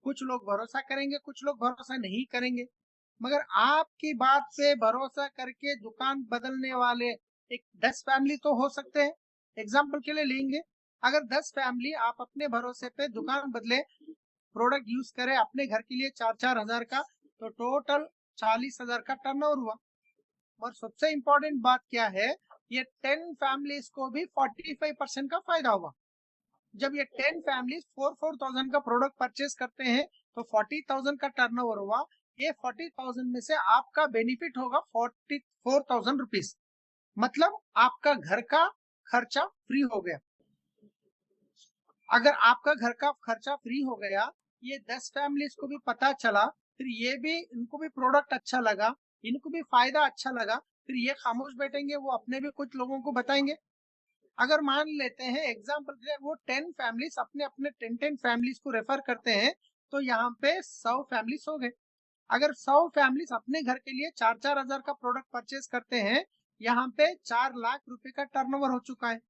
B: कुछ लोग भरोसा करेंगे, कुछ लोग भरोसा नहीं करेंगे। मगर आपकी बात पे भरोसा करके दुकान बदलने वाले एक 10 फैमिली तो हो सकते हैं। एग्जाम्पल के लिए लेंगे, अगर 10 फैमिली आप अपने भरोसे पे दुकान बदले, प्रोडक्ट यूज करें अपने घर के लिए 4-4 हजार का, तो टोटल 40,000 का टर्नओवर हुआ। और सबसे इम्पोर्टेंट बात क्या है, ये 10 फैमिलीज को भी 45% का फायदा हुआ। जब ये 10 फैमिलीज 4,000 का प्रोडक्ट परचेस करते हैं तो 40,000 का टर्नओवर हुआ। ये 40,000 में से आपका बेनिफिट होगा 44,000 रुपीज, मतलब आपका घर का खर्चा फ्री हो गया। अगर आपका घर का खर्चा फ्री हो गया, ये 10 फैमिलीज को भी पता चला, फिर ये भी, इनको भी प्रोडक्ट अच्छा लगा, इनको भी फायदा अच्छा लगा, फिर ये खामोश बैठेंगे, वो अपने भी कुछ लोगों को बताएंगे। अगर मान लेते हैं एग्जाम्पल के लिए, वो 10 फैमिलीज अपने अपने 10 फैमिलीज को रेफर करते हैं, तो यहाँ पे 100 फैमिलीज हो गए। अगर 100 फैमिलीज अपने घर के लिए 4-4 हजार का प्रोडक्ट परचेज करते हैं, यहाँ पे 4 लाख रुपए का टर्नओवर हो चुका है।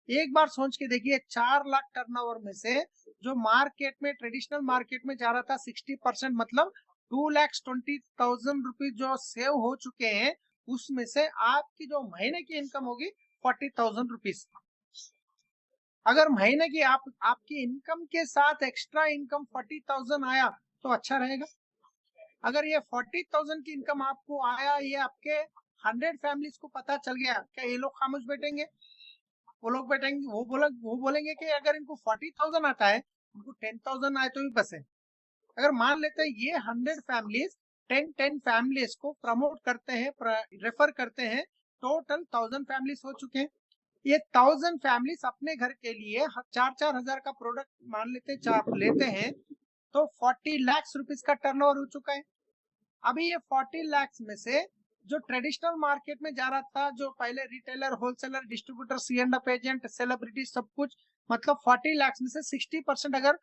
B: एक बार सोच के देखिए, 4 लाख टर्नओवर में से जो मार्केट में, ट्रेडिशनल मार्केट में जा रहा था 60%, मतलब 2,20,000 रुपीज जो सेव हो चुके हैं, उसमें से आपकी जो महीने की इनकम होगी 40,000 रुपीज। अगर महीने की आपकी इनकम के साथ एक्स्ट्रा इनकम 40,000 आया तो अच्छा रहेगा। अगर ये 40,000 की इनकम आपको आया, ये आपके 100 फैमिलीज को पता चल गया, क्या ये लोग खामोश बैठेंगे? वो लोग बैठेंगे, वो बोलेंगे कि अगर इनको 40,000 आता है, उनको 10,000 आए तो भी बस है। अगर मान लेते हैं ये 100 फैमिलीज 10 फैमिलीज को प्रमोट करते हैं, रेफर करते हैं, टोटल 1,000 फैमिलीज हो चुके हैं। ये 1,000 फैमिलीज अपने घर के लिए 4-4 हजार का प्रोडक्ट मान लेते हैं, तो 40 लाख रुपीज का टर्नओवर हो चुका है। अभी ये 40 लाख में से जो ट्रेडिशनल मार्केट में जा रहा था, जो पहले retailer, wholesaler, distributor, C&F agent, celebrity, सब कुछ, मतलब 40 लाख में से 60%, अगर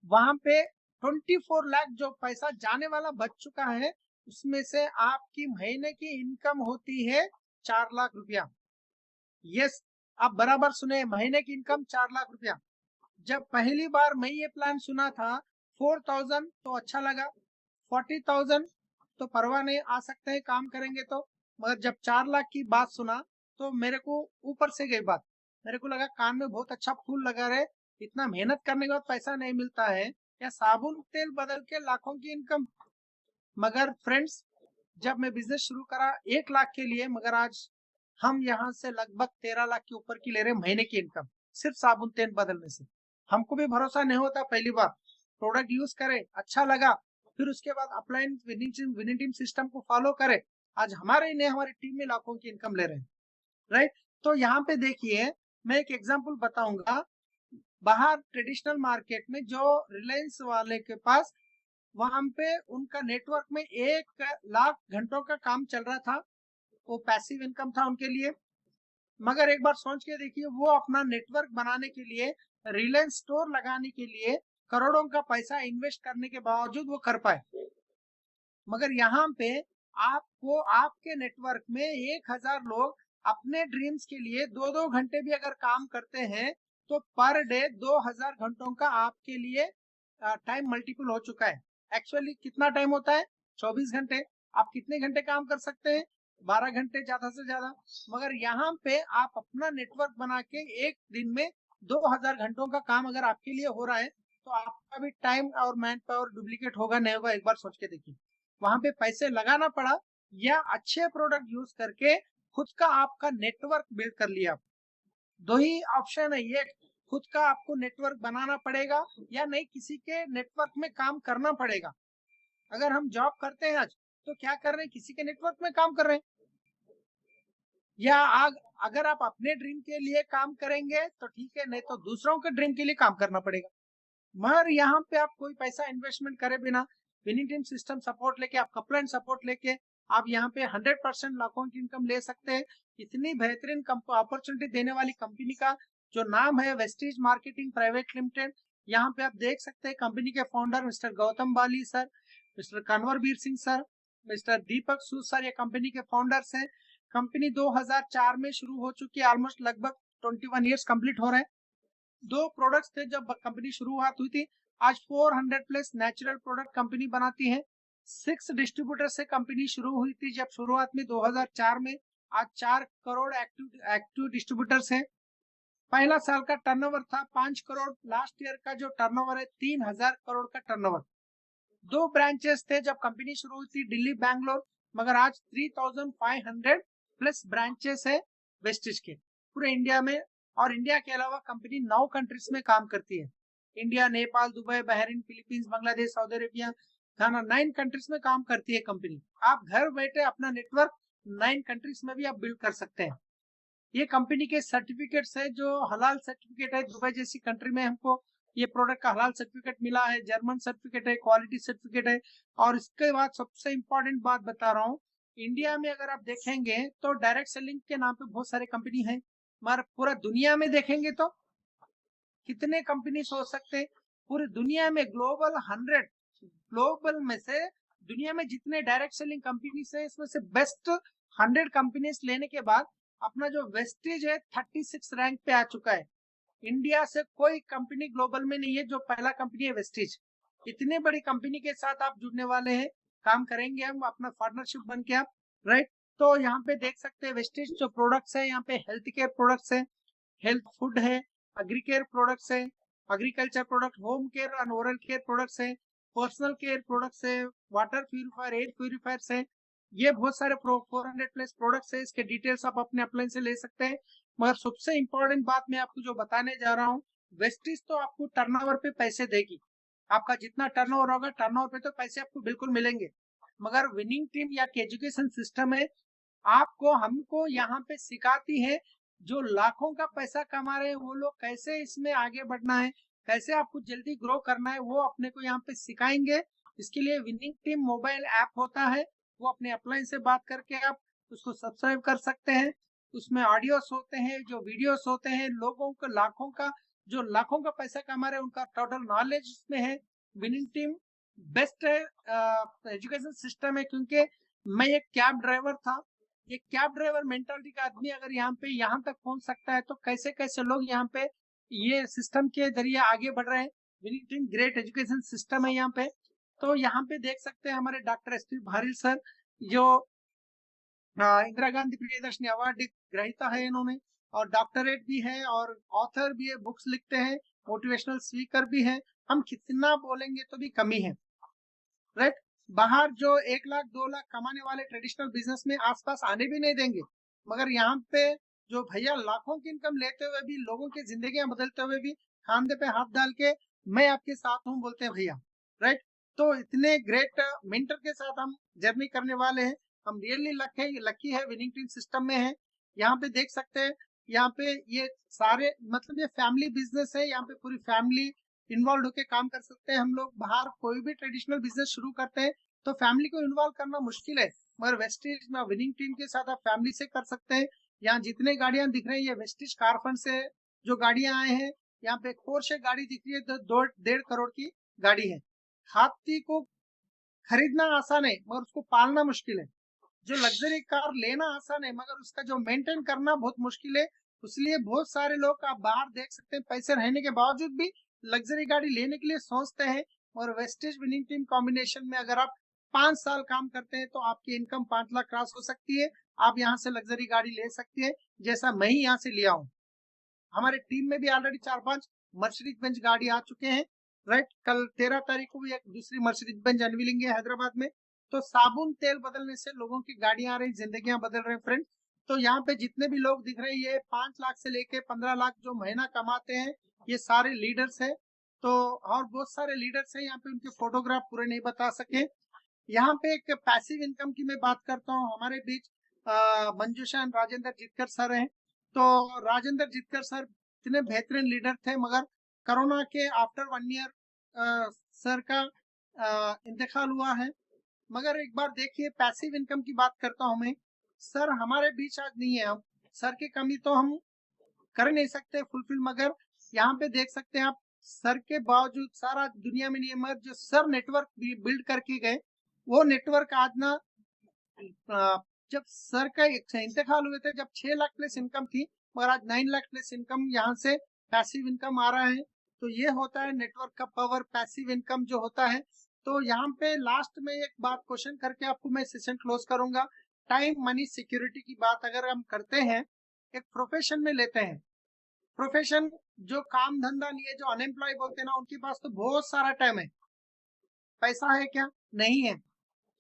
B: वहां पे 24 लाख जो पैसा जाने वाला बच चुका है, उसमें से आपकी महीने की इनकम होती है 4 लाख रुपया। यस, आप बराबर सुने, महीने की इनकम 4 लाख रुपया। जब पहली बार मैं ये प्लान सुना था, 4,000 तो अच्छा लगा, 40,000 तो परवाह नहीं, आ सकते हैं काम करेंगे तो। मगर जब 4 लाख की बात सुना तो मेरे को ऊपर से गई बात, मेरे को लगा कान में बहुत अच्छा फूल लगा रहे, इतना मेहनत करने के बाद पैसा नहीं मिलता है, या साबुन तेल बदल के लाखों की इनकम। मगर फ्रेंड्स, जब मैं बिजनेस शुरू करा 1 लाख के लिए, मगर आज हम यहाँ से लगभग 13 लाख के ऊपर की ले रहे हैं महीने की इनकम, सिर्फ साबुन तेल बदलने से। हमको भी भरोसा नहीं होता, पहली बार प्रोडक्ट यूज करे, अच्छा लगा, फिर उसके बाद अप्लायंस विनिंग टीम सिस्टम को फॉलो करे, आज हमारे ही नहीं हमारी टीम में लाखों की इनकम ले रहे हैं, राइट। तो यहाँ पे देखिए, मैं एक एग्जांपल बताऊंगा। बाहर ट्रेडिशनल मार्केट में जो रिलायंस वाले के पास, वहां पे उनका नेटवर्क में 1 लाख घंटों का काम चल रहा था, वो पैसिव इनकम था उनके लिए। मगर एक बार सोच के देखिए, वो अपना नेटवर्क बनाने के लिए, रिलायंस स्टोर लगाने के लिए करोड़ों का पैसा इन्वेस्ट करने के बावजूद वो कर पाए। मगर यहाँ पे आपको आपके नेटवर्क में 1,000 लोग अपने ड्रीम्स के लिए 2-2 घंटे भी अगर काम करते हैं, तो पर डे 2,000 घंटों का आपके लिए टाइम मल्टीपल हो चुका है। एक्चुअली कितना टाइम होता है? 24 घंटे। आप कितने घंटे काम कर सकते हैं? 12 घंटे ज्यादा से ज्यादा। मगर यहाँ पे आप अपना नेटवर्क बना के एक दिन में 2,000 घंटों का काम अगर आपके लिए हो रहा है, तो आपका भी टाइम और मैन पावर डुप्लीकेट होगा नहीं होगा, एक बार सोच के देखिए। वहां पे पैसे लगाना पड़ा या अच्छे प्रोडक्ट यूज करके खुद का आपका नेटवर्क बिल्ड कर लिया। दो ही ऑप्शन है, ये खुद का आपको नेटवर्क बनाना पड़ेगा या नहीं किसी के नेटवर्क में काम करना पड़ेगा। अगर हम जॉब करते हैं आज, तो क्या कर रहे हैं? किसी के नेटवर्क में काम कर रहे हैं। या अगर आप अपने ड्रीम के लिए काम करेंगे तो ठीक है, नहीं तो दूसरों के ड्रीम के लिए काम करना पड़ेगा। मगर यहाँ पे आप कोई पैसा इन्वेस्टमेंट करे बिना विनिंग टीम सिस्टम सपोर्ट लेके, आप कंप्लेंट सपोर्ट लेके, आप यहाँ पे 100% लाखों की इनकम ले सकते हैं। इतनी बेहतरीन अपॉर्चुनिटी देने वाली कंपनी का जो नाम है वेस्टीज मार्केटिंग प्राइवेट लिमिटेड। यहाँ पे आप देख सकते हैं कंपनी के founder mister Gautam Bali sir, mister Kanwarveer Singh sir, mister Deepak Sood sir, ये कंपनी के फाउंडर्स हैं। कंपनी 2004 में शुरू हो चुकी है, ऑलमोस्ट लगभग 21 ईयर्स कंप्लीट हो रहे हैं। 2 प्रोडक्ट्स थे जब कंपनी शुरुआत हुई थी, आज 400 प्लस नेचुरल प्रोडक्ट कंपनी बनाती है। 6 डिस्ट्रीब्यूटर से कंपनी शुरू हुई थी जब शुरुआत में 2004 में, आज 4 करोड़ एक्टिव डिस्ट्रीब्यूटर्स हैं। पहला साल का टर्नओवर था 5 करोड़, लास्ट ईयर का जो टर्नओवर है 3,000 करोड़ का टर्नओवर। 2 ब्रांचेस थे जब कंपनी शुरू हुई थी, दिल्ली बैंगलोर, मगर आज 3,500 प्लस ब्रांचेस है वेस्टेज के पूरे इंडिया में। और इंडिया के अलावा कंपनी 9 कंट्रीज में काम करती है, India, Nepal, Dubai, Bahrain, Philippines, Bangladesh, Saudi Arabia, Ghana, 9 countries में काम करती है कंपनी। आप घर बैठे अपना नेटवर्क 9 कंट्रीज में भी आप बिल्ड कर सकते हैं। ये कंपनी के सर्टिफिकेट्स है, जो हलाल सर्टिफिकेट है, दुबई जैसी कंट्री में हमको ये प्रोडक्ट का हलाल सर्टिफिकेट मिला है, जर्मन सर्टिफिकेट है, क्वालिटी सर्टिफिकेट है। और इसके बाद सबसे इंपॉर्टेंट बात बता रहा हूँ, इंडिया में अगर आप देखेंगे तो डायरेक्ट सेलिंग के नाम पे बहुत सारे कंपनी है, मगर पूरा दुनिया में देखेंगे तो कितने कंपनी हो सकते हैं? पूरी दुनिया में ग्लोबल में से दुनिया में जितने डायरेक्ट सेलिंग कंपनी है, इसमें से बेस्ट 100 कंपनीज लेने के बाद अपना जो वेस्टेज है 36 रैंक पे आ चुका है। इंडिया से कोई कंपनी ग्लोबल में नहीं है जो पहला कंपनी है वेस्टेज। इतने बड़ी कंपनी के साथ आप जुड़ने वाले हैं, काम करेंगे हम अपना पार्टनरशिप बन के, आप राइट। तो यहाँ पे देख सकते हैं वेस्टेज जो प्रोडक्ट्स है, यहाँ पे हेल्थ केयर प्रोडक्ट्स है, हेल्थ फूड है, एग्री केयर प्रोडक्ट्स है, agriculture product, home care and oral care products है, पर्सनल केयर प्रोडक्ट्स है, वाटर प्यूरिफायर, एयर प्यूरिफायर्स है। ये बहुत सारे 400 प्लस प्रोडक्ट्स है, इसके डिटेल्स आप अपने अप्लायंस से ले सकते हैं। मगर सबसे इंपॉर्टेंट बात मैं आपको जो बताने जा रहा हूँ, वेस्टीज तो आपको टर्नओवर पे पैसे देगी, आपका जितना टर्नओवर होगा टर्नओवर पे तो पैसे आपको बिल्कुल मिलेंगे। मगर विनिंग टीम या एजुकेशन सिस्टम है, आपको हमको यहाँ पे सिखाती है, जो लाखों का पैसा कमा रहे हैं वो लोग कैसे इसमें आगे बढ़ना है, कैसे आपको जल्दी ग्रो करना है, वो अपने को यहाँ पे सिखाएंगे। इसके लिए विनिंग टीम मोबाइल ऐप होता है, वो अपने अप्लायंस से बात करके आप उसको सब्सक्राइब कर सकते हैं। उसमें ऑडियोस होते हैं, जो वीडियोस होते हैं, लोगों को लाखों का पैसा कमा रहे हैं उनका टोटल नॉलेज इसमें है। Winning team best education system है, क्योंकि मैं एक कैब ड्राइवर था, एक कैब ड्राइवर मेंटालिटी का आदमी अगर यहाँ तक पहुंच सकता है, तो कैसे कैसे लोग यहाँ पे ये सिस्टम के जरिए आगे बढ़ रहे हैं। Winning team great education system है यहाँ पे। तो यहाँ पे देख सकते हैं हमारे doctor S P Bharill sir, जो इंदिरा गांधी प्रियदर्शनी अवार्ड ग्रहीता है इन्होंने, और डॉक्टरेट भी है और ऑथर भी है, बुक्स लिखते हैं। मोटिवेशनल स्पीकर भी हैं, हम कितना बोलेंगे तो भी कमी है, राइट। बाहर जो 1 लाख 2 लाख कमाने वाले ट्रेडिशनल बिजनेस में आसपास आने भी नहीं देंगे, मगर यहाँ पे जो भैया लाखों की इनकम लेते हुए भी, लोगों की जिंदगियां बदलते हुए भी, खांधे पे हाथ डाल के मैं आपके साथ हूँ बोलते हैं भैया, राइट। तो इतने ग्रेट मेंटर के साथ हम जर्नी करने वाले हैं। हम रियली लकी है, विनिंग टीम सिस्टम में है। यहाँ पे देख सकते हैं, यहाँ पे ये सारे मतलब ये फैमिली बिजनेस है, यहाँ पे पूरी फैमिली इन्वॉल्व होकर काम कर सकते हैं। हम लोग बाहर कोई भी ट्रेडिशनल बिजनेस शुरू करते हैं तो फैमिली को इन्वॉल्व करना मुश्किल है, मगर वेस्टेज में विनिंग टीम के साथ आप फैमिली से कर सकते हैं। यहाँ जितने गाड़ियां दिख रही है, ये वेस्टेज कार फंड से जो गाड़ियां आए हैं। यहाँ पे एक पोर्शे गाड़ी दिख रही है, तो 1.5 करोड़ की गाड़ी है। हाथी को खरीदना आसान है मगर उसको पालना मुश्किल है। जो लग्जरी कार लेना आसान है मगर उसका जो मेंटेन करना बहुत मुश्किल है। इसलिए बहुत सारे लोग आप बाहर देख सकते हैं, पैसे रहने के बावजूद भी लग्जरी गाड़ी लेने के लिए सोचते हैं। और वेस्टेज विनिंग टीम कॉम्बिनेशन में अगर आप 5 साल काम करते हैं तो आपकी इनकम 5 लाख क्रॉस हो सकती है। आप यहाँ से लग्जरी गाड़ी ले सकती है, जैसा मैं ही यहाँ से लिया हूँ। हमारे टीम में भी ऑलरेडी 4-5 मर्सिडीज बेंज गाड़ी आ चुके हैं, राइट। कल 13 तारीख को भी एक दूसरी मर्सिडीज बेंज अनवीलिंग है हैदराबाद में। तो साबुन तेल बदलने से लोगों की गाड़ियां आ रही, जिंदगियां बदल रहे हैं फ्रेंड। तो यहाँ पे जितने भी लोग दिख रहे हैं, ये 5 लाख से लेके 15 लाख जो महीना कमाते हैं, ये सारे लीडर्स है। तो और बहुत सारे लीडर्स हैं यहाँ पे, उनके फोटोग्राफ पूरे नहीं बता सके। यहाँ पे एक पैसिव इनकम की मैं बात करता हूँ। हमारे बीच मंजूषा एंड राजेंद्र जितकर सर हैं। तो राजेंद्र जितकर सर इतने बेहतरीन लीडर थे, मगर कोरोना के आफ्टर 1 ईयर सर का इंतकाल हुआ है। मगर एक बार देखिए, पैसिव इनकम की बात करता हूँ मैं। सर हमारे बीच आज नहीं है, हम सर की कमी तो हम कर नहीं सकते फुलफिल, मगर यहाँ पे देख सकते हैं आप, सर के बावजूद सारा दुनिया में नहीं है, मगर जो सर नेटवर्क बिल्ड करके गए, वो नेटवर्क आज ना जब सर का इंतकाल हुए थे, जब 6 लाख प्लस इनकम थी, मगर आज 9 लाख प्लस इनकम यहाँ से पैसिव इनकम आ रहा है। तो ये होता है नेटवर्क का पावर, पैसिव इनकम जो होता है। तो यहाँ पे लास्ट में एक बात क्वेश्चन करके आपको मैं सेशन क्लोज करूंगा। टाइम मनी सिक्योरिटी की बात अगर हम करते हैं, एक प्रोफेशन में लेते हैं, प्रोफेशन जो काम धंधा नहीं है, जो अनएम्प्लॉय बोलते हैं ना, उनके पास तो बहुत सारा टाइम है। पैसा है क्या? नहीं है।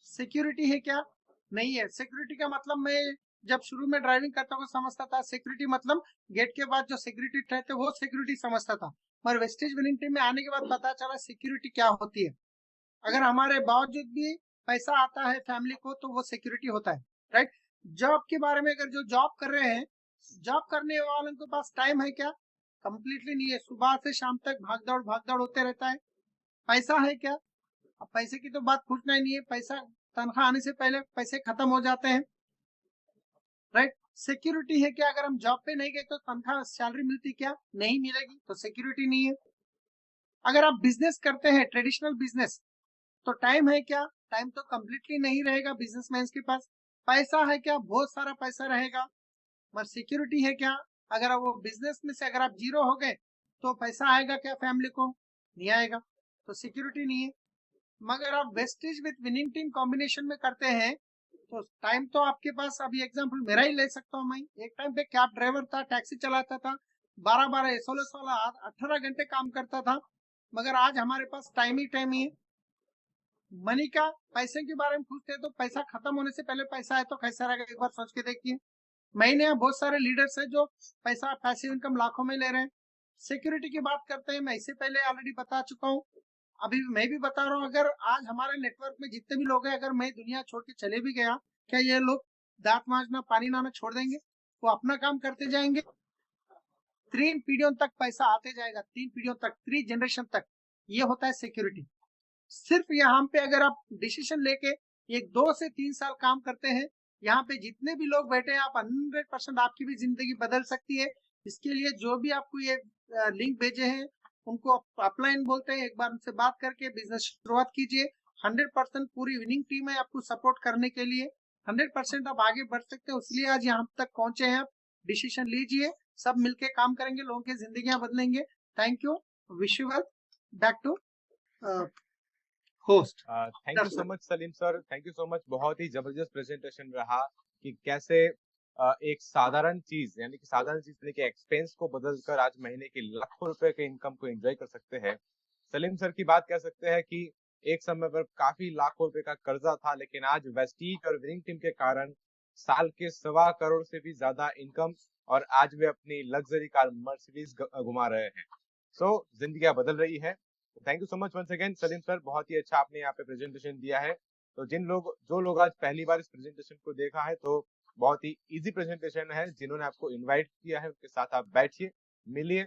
B: सिक्योरिटी है क्या? नहीं है। सिक्योरिटी का मतलब मैं जब शुरू में ड्राइविंग करता हुआ समझता था, सिक्योरिटी मतलब गेट के बाद जो सिक्योरिटी रहते वो सिक्योरिटी समझता था। पर वेस्टेज विनिंग टीम में आने के बाद पता चला सिक्योरिटी क्या होती है। अगर हमारे बावजूद भी पैसा आता है फैमिली को, तो वो सिक्योरिटी होता है, राइट। जॉब के बारे में, अगर जो जॉब कर रहे हैं, जॉब करने वालों के पास टाइम है क्या? कंप्लीटली नहीं है। सुबह से शाम तक भाग दौड़ होते रहता है। पैसा है क्या? अब पैसे की तो बात पूछना ही नहीं है। पैसा, तनख्वाह आने से पहले पैसे खत्म हो जाते हैं, राइट। सिक्योरिटी है क्या? अगर हम जॉब पे नहीं गए तो तनख्वाह सैलरी मिलती क्या? नहीं मिलेगी, तो सिक्योरिटी नहीं है। अगर आप बिजनेस करते हैं, ट्रेडिशनल बिजनेस, तो टाइम है क्या? टाइम तो कंप्लीटली नहीं रहेगा बिजनेसमैन के पास। पैसा है क्या? बहुत सारा पैसा रहेगा, मगर सिक्योरिटी है क्या? अगर वो बिजनेस में से अगर आप जीरो हो गए तो पैसा आएगा क्या फैमिली को? नहीं आएगा, तो सिक्योरिटी नहीं है। मगर आप wastage with winning team combination में करते हैं तो टाइम तो आपके पास, अभी एग्जांपल मेरा ही ले सकता हूँ मैं। एक टाइम पे कैब ड्राइवर था, टैक्सी चलाता था, 12-12 16-16 18 घंटे काम करता था, मगर आज हमारे पास टाइम ही है। मनी का, पैसे के बारे में पूछते हैं तो पैसा खत्म होने से पहले पैसा है तो कैसा रहेगा, एक बार सोच के देखिए। मैंने यहाँ बहुत सारे लीडर्स है जो पैसा, पैसिव इनकम लाखों में ले रहे हैं। सिक्योरिटी की बात करते हैं, मैं इससे पहले ऑलरेडी बता चुका हूँ, अभी मैं भी बता रहा हूँ। अगर आज हमारे नेटवर्क में जितने भी लोग हैं, अगर मैं दुनिया छोड़ के चले भी गया, क्या ये लोग दांत मांजना, पानी लाना छोड़ देंगे? वो अपना काम करते जाएंगे। 3 पीढ़ियों तक पैसा आते जाएगा, 3 पीढ़ियों तक, 3 जनरेशन तक। ये होता है सिक्योरिटी। सिर्फ यहाँ पे अगर आप डिसीजन लेके एक 2 से 3 साल काम करते हैं, यहाँ पे जितने भी लोग बैठे हैं, आप 100% आपकी भी जिंदगी बदल सकती है। इसके लिए जो भी आपको ये लिंक भेजे हैं, उनको अपलाइन बोलते हैं, एक बार उनसे बात करके बिजनेस शुरुआत कीजिए। 100% पूरी विनिंग टीम है आपको सपोर्ट करने के लिए। 100% आप आगे बढ़ सकते हो, इसलिए आज यहाँ तक पहुंचे हैं आप। डिसीजन लीजिए, सब मिलके काम करेंगे, लोगों की जिंदगियां बदलेंगे। Thank you, wish you well. Back to host.
C: Thank you so much Salim sir, thank you so much. बहुत ही जबरदस्त प्रेजेंटेशन रहा कि कैसे एक साधारण चीज यानी कि एक्सपेंस को बदलकर आज महीने के लाखों रुपए के इनकम को एंजॉय कर सकते हैं। सलीम सर की बात कह सकते हैं कि एक समय पर काफी लाखों रुपए का कर्जा था, लेकिन आज वेस्टीज और विनिंग टीम के कारण साल के 1.25 करोड़ से भी ज्यादा इनकम, और आज वे अपनी लग्जरी कार मर्सिडीज घुमा रहे हैं। सो जिंदगी बदल रही है। Thank you so much once again Salim sir, बहुत ही अच्छा आपने यहाँ पे प्रेजेंटेशन दिया है। तो जो लोग आज पहली बार इस प्रेजेंटेशन को देखा है, तो बहुत ही इजी प्रेजेंटेशन है। जिन्होंने आपको इनवाइट किया है उनके साथ आप बैठिए, मिलिए,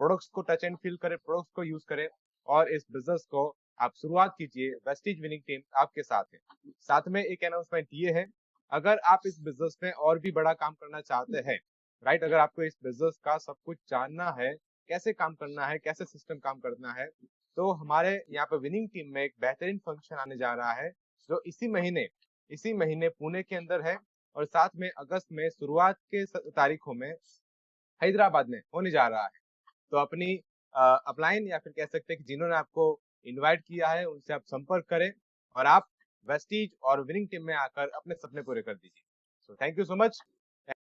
C: प्रोडक्ट्स को टच एंड फील करें, प्रोडक्ट्स को यूज करें, और इस बिजनेस को आप शुरुआत कीजिए। वेस्टीज विनिंग टीम आपके साथ है। साथ में एक अनाउंसमेंट ये है, अगर आप इस बिजनेस में और भी बड़ा काम करना चाहते हैं, राइट, अगर आपको इस बिजनेस का सब कुछ जानना है, कैसे काम करना है, कैसे सिस्टम काम करना है, तो हमारे यहाँ पे विनिंग टीम में एक बेहतरीन फंक्शन आने जा रहा है, जो इसी महीने पुणे के अंदर है, और साथ में अगस्त में शुरुआत के तारीखों में हैदराबाद में होने जा रहा है। तो अपनी अपलाइन या फिर कह सकते हैं कि जिन्होंने आपको इनवाइट किया है उनसे आप संपर्क करें, और आप वेस्टीज और विनिंग टीम में आकर अपने सपने पूरे कर दीजिए। So thank you so much.